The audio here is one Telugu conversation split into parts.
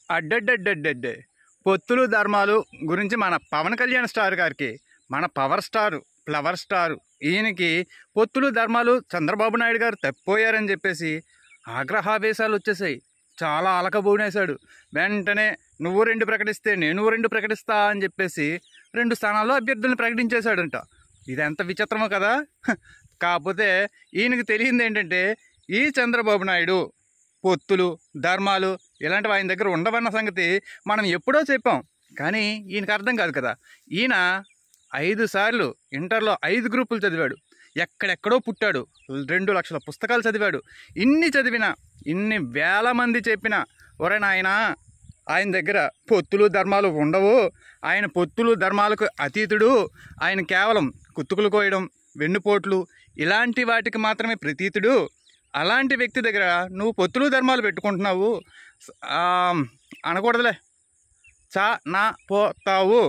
అడ్డడ్డడ్డడ్డే పొత్తులు ధర్మాలు గురించి మన పవన్ కళ్యాణ్ స్టార్ గారికి, మన పవర్ స్టార్ ఫ్లవర్ స్టార్ ఈయనకి పొత్తులు ధర్మాలు చంద్రబాబు నాయుడు గారు తప్పిపోయారని చెప్పేసి ఆగ్రహావేశాలు వచ్చేసాయి. చాలా అలకబోనేశాడు. వెంటనే నువ్వు 2 ప్రకటిస్తే నేను 2 ప్రకటిస్తా అని చెప్పేసి 2 స్థానాల్లో అభ్యర్థులను ప్రకటించేశాడంట. ఇది ఎంత విచిత్రమో కదా. కాకపోతే ఈయనకి తెలియంది ఏంటంటే, ఈ చంద్రబాబు నాయుడు పొత్తులు ధర్మాలు ఇలాంటివి ఆయన దగ్గర ఉండవన్న సంగతి మనం ఎప్పుడో చెప్పాం. కానీ ఈయనకు అర్థం కాదు కదా. ఈయన 5 సార్లు ఇంటర్లో 5 గ్రూపులు చదివాడు. ఎక్కడెక్కడో పుట్టాడు. 2 లక్షల పుస్తకాలు చదివాడు. ఇన్ని చదివినా, ఇన్ని వేల మంది చెప్పినా, ఒరే నాయనా ఆయన దగ్గర పొత్తులు ధర్మాలు ఉండవు, ఆయన పొత్తులు ధర్మాలకు అతీతుడు, ఆయన కేవలం కుత్తుకులు కోయడం, వెన్నుపోట్లు ఇలాంటి వాటికి మాత్రమే ప్రతీతుడు, అలాంటి వ్యక్తి దగ్గర నువ్వు పొత్తులు ధర్మాలు పెట్టుకుంటున్నావు అనకూడదులే, చా నా పోతావు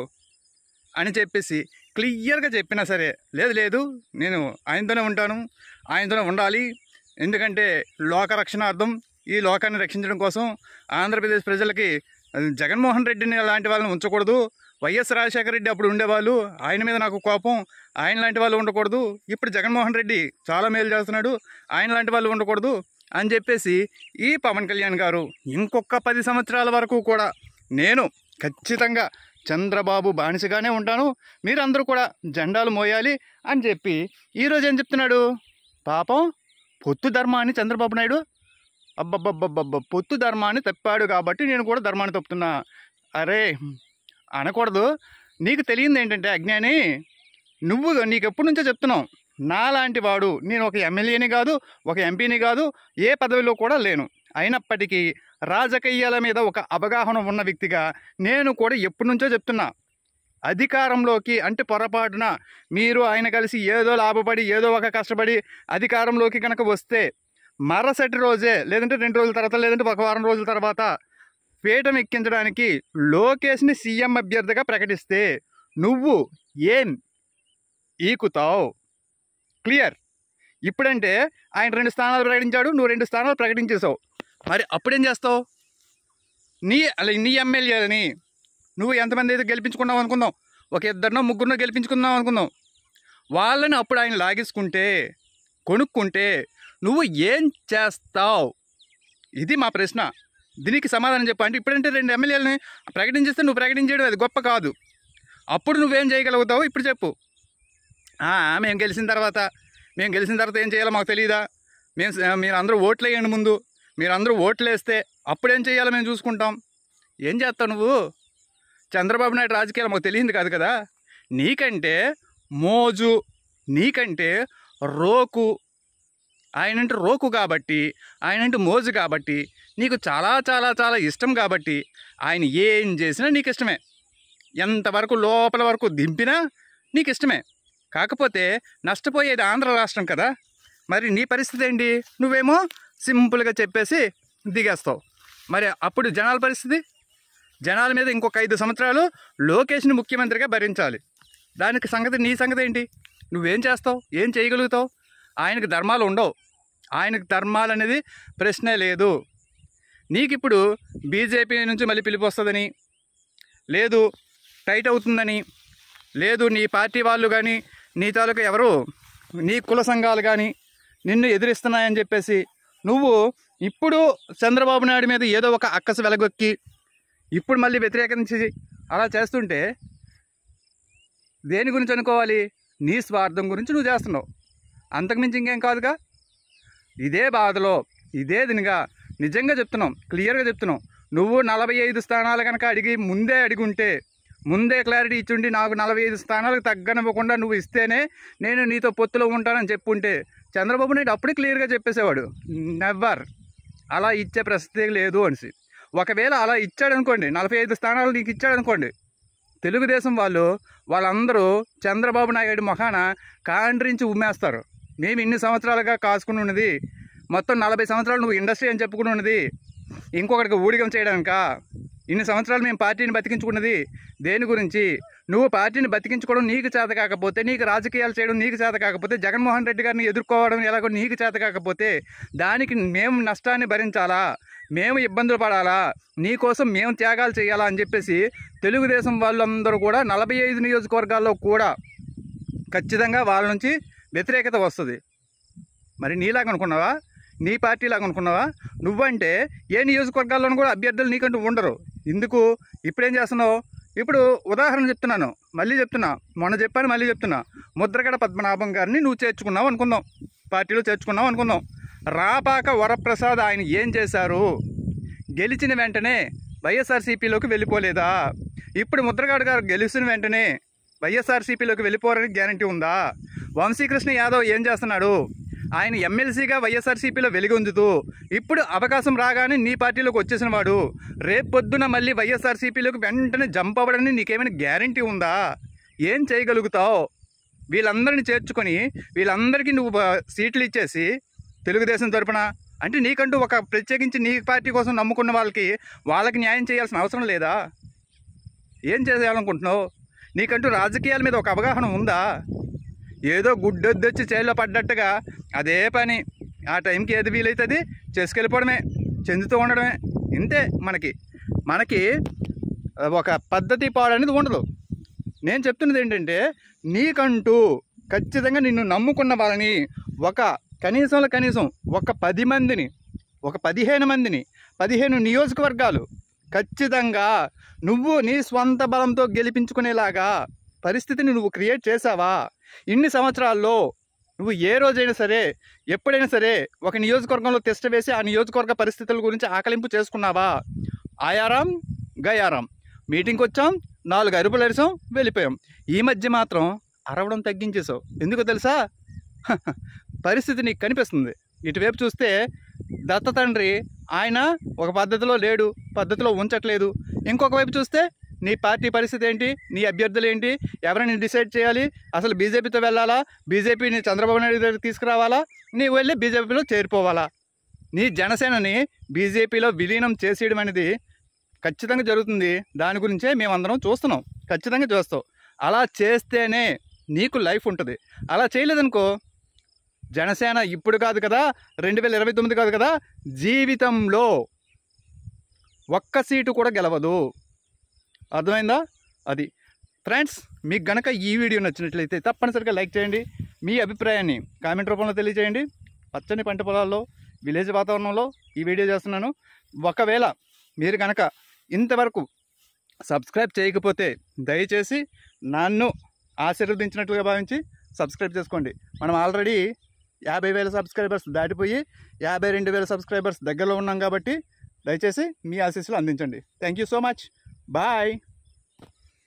అని చెప్పేసి క్లియర్గా చెప్పినా సరే, లేదు లేదు నేను ఆయనతోనే ఉంటాను, ఆయనతోనే ఉండాలి, ఎందుకంటే లోక రక్షణార్థం, ఈ లోకాన్ని రక్షించడం కోసం ఆంధ్రప్రదేశ్ ప్రజలకి జగన్మోహన్ రెడ్డిని లాంటి వాళ్ళని ఉంచకూడదు, వైఎస్ రాజశేఖర రెడ్డి అప్పుడు ఉండేవాళ్ళు, ఆయన మీద నాకు కోపం, ఆయన లాంటి వాళ్ళు ఉండకూడదు, ఇప్పుడు జగన్మోహన్ రెడ్డి చాలా మేలు చేస్తున్నాడు, ఆయన లాంటి వాళ్ళు ఉండకూడదు అని చెప్పేసి ఈ పవన్ కళ్యాణ్ గారు ఇంకొక 10 సంవత్సరాల వరకు కూడా నేను ఖచ్చితంగా చంద్రబాబు బానిసగానే ఉంటాను, మీరందరూ కూడా జెండాలు మోయాలి అని చెప్పి ఈరోజు ఏం చెప్తున్నాడు. పాపం పొత్తు ధర్మాన్ని చంద్రబాబు నాయుడు అబ్బబ్బబ్బబ్బబ్బ పొత్తు ధర్మాన్ని తప్పాడు కాబట్టి నేను కూడా ధర్మాన్ని తప్పుతున్నా. అరే అనకూడదు. నీకు తెలియంది ఏంటంటే అజ్ఞాని, నీకు ఎప్పటి నుంచో చెప్తున్నావు, నాలాంటి వాడు, నేను ఒక ఎమ్మెల్యేని కాదు, ఒక ఎంపీని కాదు, ఏ పదవిలో కూడా లేను, అయినప్పటికీ రాజకీయాల మీద ఒక అవగాహన ఉన్న వ్యక్తిగా నేను కూడా ఎప్పటి నుంచో చెప్తున్నా, అధికారంలోకి అంటే పొరపాటున మీరు ఆయన కలిసి ఏదో లాభపడి ఏదో ఒక కష్టపడి అధికారంలోకి కనుక వస్తే మరుసటి రోజే, లేదంటే 2 రోజుల తర్వాత, లేదంటే 1 వారం రోజుల తర్వాత పీఠం ఎక్కించడానికి లోకేష్ని సీఎం అభ్యర్థిగా ప్రకటిస్తే నువ్వు ఏం ఈకుతావు? క్లియర్. ఇప్పుడంటే ఆయన 2 స్థానాలు ప్రకటించాడు, నువ్వు 2 స్థానాలు ప్రకటించేసావు. మరి అప్పుడేం చేస్తావు? నీ ఎమ్మెల్యేలని నువ్వు ఎంతమంది అయితే గెలిపించుకున్నావు అనుకుందాం, ఒక 2 3 గెలిపించుకుందాం అనుకుందాం, వాళ్ళని అప్పుడు ఆయన లాగేసుకుంటే, కొనుక్కుంటే నువ్వు ఏం చేస్తావు? ఇది మా ప్రశ్న. దీనికి సమాధానం చెప్పు. అంటే ఇప్పుడంటే 2 ఎమ్మెల్యేలని ప్రకటించేస్తే నువ్వు ప్రకటించేయడం అది గొప్ప కాదు. అప్పుడు నువ్వేం చేయగలుగుతావు ఇప్పుడు చెప్పు. మేము గెలిచిన తర్వాత ఏం చేయాలో మాకు తెలియదా? మీరు అందరూ ఓట్లు వేయండి, ముందు మీరందరూ ఓట్లు వేస్తే అప్పుడేం చేయాలో మేము చూసుకుంటాం. ఏం చేస్తావు నువ్వు? చంద్రబాబు నాయుడు రాజకీయాలు మాకు తెలియదు కాదు కదా. నీకంటే మోజు, నీకంటే రోకు, ఆయనంటే రోకు కాబట్టి, ఆయనంటే మోజు కాబట్టి, నీకు చాలా చాలా చాలా ఇష్టం కాబట్టి ఆయన ఏం చేసినా నీకు ఇష్టమే, ఎంతవరకు లోపల వరకు దింపినా నీకు ఇష్టమే. కాకపోతే నష్టపోయేది ఆంధ్ర రాష్ట్రం కదా. మరి నీ పరిస్థితి ఏంటి? నువ్వేమో సింపుల్గా చెప్పేసి దిగేస్తావు. మరి అప్పుడు జనాల పరిస్థితి, జనాల మీద ఇంకొక 5 సంవత్సరాలు లోకేష్ని ముఖ్యమంత్రిగా భరించాలి. దానికి నీ సంగతి ఏంటి? నువ్వేం చేస్తావు? ఏం చేయగలుగుతావు? ఆయనకు ధర్మాలు ఉండవు. ఆయనకు ధర్మాలు అనేది ప్రశ్నే లేదు. నీకు ఇప్పుడు బీజేపీ నుంచి మళ్ళీ పిలుపు వస్తుందని, లేదు టైట్ అవుతుందని, లేదు నీ పార్టీ వాళ్ళు కానీ, నీ తాలూకా ఎవరు నీ కుల సంఘాలు కానీ నిన్ను ఎదిరిస్తున్నాయని చెప్పేసి నువ్వు ఇప్పుడు చంద్రబాబు నాయుడు మీద ఏదో ఒక అక్కసు వెలగొక్కి ఇప్పుడు మళ్ళీ వ్యతిరేకించి అలా చేస్తుంటే దేని గురించి అనుకోవాలి? నీ స్వార్థం గురించి నువ్వు చేస్తున్నావు, అంతకుమించి ఇంకేం కాదుగా. ఇదే బాధలో, ఇదే దినిగా నిజంగా చెప్తున్నాం, క్లియర్గా చెప్తున్నాం. నువ్వు 45 స్థానాలు కనుక ముందే అడిగుంటే, ముందే క్లారిటీ ఇచ్చుండి నాకు 45 స్థానాలకు తగ్గనివ్వకుండా నువ్వు ఇస్తేనే నేను నీతో పొత్తులో ఉంటానని చెప్పుంటే చంద్రబాబు నాయుడు అప్పుడే క్లియర్గా చెప్పేసేవాడు, నెవర్ అలా ఇచ్చే ప్రసక్తే లేదు అనేసి. ఒకవేళ అలా ఇచ్చాడనుకోండి, 45 స్థానాలు నీకు ఇచ్చాడనుకోండి, తెలుగుదేశం వాళ్ళందరూ చంద్రబాబు నాయుడు మొఖాన కాండ్రించి ఉమ్మేస్తారు. మేము ఇన్ని సంవత్సరాలుగా కాసుకుని ఉన్నది, మొత్తం 40 సంవత్సరాలు నువ్వు ఇండస్ట్రీ అని చెప్పుకుని ఉన్నది ఇంకొకటికి ఊడిగం చేయడానికా? ఇన్ని సంవత్సరాలు మేము పార్టీని బతికించుకున్నది దేని గురించి? నువ్వు పార్టీని బతికించుకోవడం నీకు చేత కాకపోతే, నీకు రాజకీయాలు చేయడం నీకు చేత కాకపోతే, జగన్మోహన్ రెడ్డి గారిని ఎదుర్కోవడం ఎలాగో నీకు చేత కాకపోతే దానికి మేము నష్టాన్ని భరించాలా? మేము ఇబ్బందులు పడాలా, నీకోసం మేము త్యాగాలు చేయాలా అని చెప్పేసి తెలుగుదేశం వాళ్ళందరూ కూడా 45 నియోజకవర్గాల్లో కూడా ఖచ్చితంగా వాళ్ళ నుంచి వ్యతిరేకత వస్తుంది. మరి నీలాగా అనుకున్నావా, నీ పార్టీలాగా అనుకున్నావా? నువ్వంటే ఏ నియోజకవర్గాల్లోనూ కూడా అభ్యర్థులు నీకంటూ ఉండరు. ఎందుకు ఇప్పుడేం చేస్తున్నావు? ఇప్పుడు ఉదాహరణ చెప్తున్నాను, మళ్ళీ చెప్తున్నా, మొన్న చెప్పాను మళ్ళీ చెప్తున్నా. ముద్రగడ పద్మనాభం గారిని నువ్వు చేర్చుకున్నావు అనుకుందాం, పార్టీలో చేర్చుకున్నావు అనుకుందాం. రాపాక వరప్రసాద్ ఆయన ఏం చేశారు? గెలిచిన వెంటనే వైఎస్ఆర్సీపీలోకి వెళ్ళిపోలేదా? ఇప్పుడు ముద్రగడ గారు గెలిచిన వెంటనే వైఎస్ఆర్సీపీలోకి వెళ్ళిపోరని గ్యారంటీ ఉందా? వంశీకృష్ణ యాదవ్ ఏం చేస్తున్నాడు? ఆయన ఎమ్మెల్సీగా వైఎస్ఆర్సీపీలో వెలుగొందుతూ ఇప్పుడు అవకాశం రాగానే నీ పార్టీలోకి వచ్చేసిన వాడు రేపు పొద్దున మళ్ళీ వైఎస్ఆర్సీపీలోకి వెంటనే జంప్ అవ్వడని నీకేమైనా గ్యారంటీ ఉందా? ఏం చేయగలుగుతావు? వీళ్ళందరినీ చేర్చుకొని వీళ్ళందరికీ నువ్వు సీట్లు ఇచ్చేసి తెలుగుదేశం తరపున అంటే నీకంటూ ఒక ప్రత్యేకించి నీ పార్టీ కోసం నమ్ముకున్న వాళ్ళకి న్యాయం చేయాల్సిన అవసరం లేదా? ఏం చేయాలనుకుంటున్నావు? నీకంటూ రాజకీయాల మీద ఒక అవగాహన ఉందా? ఏదో గుడ్డొద్దొచ్చి చేతిలో పడ్డట్టుగా అదే పని, ఆ టైంకి ఏది వీలైతుంది చేసుకెళ్ళిపోవడమే, చెందుతూ ఉండడమే. ఇంతే. మనకి ఒక పద్ధతి పాడనేది ఉండదు. నేను చెప్తున్నది ఏంటంటే, నీకంటూ ఖచ్చితంగా నిన్ను నమ్ముకున్న వాళ్ళని కనీసం ఒక 10 మందిని, ఒక 15 మందిని, 15 నియోజకవర్గాలు ఖచ్చితంగా నువ్వు నీ స్వంత బలంతో గెలిపించుకునేలాగా పరిస్థితిని నువ్వు క్రియేట్ చేసావా? ఇన్ని సంవత్సరాల్లో నువ్వు ఏ రోజైనా సరే, ఎప్పుడైనా సరే ఒక నియోజకవర్గంలో తిష్ట వేసి ఆ నియోజకవర్గ పరిస్థితుల గురించి ఆకలింపు చేసుకున్నావా? ఆయారాం గయారాం, మీటింగ్కి వచ్చాం, 4 అరుపులు అరిసాం, వెళ్ళిపోయాం. ఈ మధ్య మాత్రం అరవడం తగ్గించేసావు. ఎందుకో తెలుసా? పరిస్థితి నీకు కనిపిస్తుంది. ఇటువైపు చూస్తే దత్త తండ్రి ఆయన ఒక పద్ధతిలో లేడు, పద్ధతిలో ఉంచట్లేదు. ఇంకొక వైపు చూస్తే నీ పార్టీ పరిస్థితి ఏంటి, నీ అభ్యర్థులు ఏంటి, ఎవరైనా డిసైడ్ చేయాలి. అసలు బీజేపీతో వెళ్ళాలా, బీజేపీని చంద్రబాబు నాయుడు దగ్గరికి తీసుకురావాలా, నీవు వెళ్ళి బీజేపీలో చేరిపోవాలా? నీ జనసేనని బీజేపీలో విలీనం చేసేయడం అనేది ఖచ్చితంగా జరుగుతుంది. దాని గురించే మేమందరం చూస్తున్నాం. ఖచ్చితంగా చూస్తావు. అలా చేస్తేనే నీకు లైఫ్ ఉంటుంది. అలా చేయలేదనుకో, జనసేన ఇప్పుడు కాదు కదా, 2029 కాదు కదా, జీవితంలో ఒక్క సీటు కూడా గెలవదు. అర్థమైందా? అది ఫ్రెండ్స్, మీకు గనక ఈ వీడియో నచ్చినట్లయితే తప్పనిసరిగా లైక్ చేయండి. మీ అభిప్రాయాన్ని కామెంట్ రూపంలో తెలియజేయండి. పచ్చని పంట పొలాల్లో, విలేజ్ వాతావరణంలో ఈ వీడియో చేస్తున్నాను. ఒకవేళ మీరు కనుక ఇంతవరకు సబ్స్క్రైబ్ చేయకపోతే దయచేసి నన్ను ఆశీర్వదించినట్లుగా భావించి సబ్స్క్రైబ్ చేసుకోండి. మనం ఆల్రెడీ 50,000 సబ్స్క్రైబర్స్ దాటిపోయి 52,000 సబ్స్క్రైబర్స్ దగ్గరలో ఉన్నాం కాబట్టి దయచేసి మీ ఆశీస్సులు అందించండి. Thank you so much. Bye.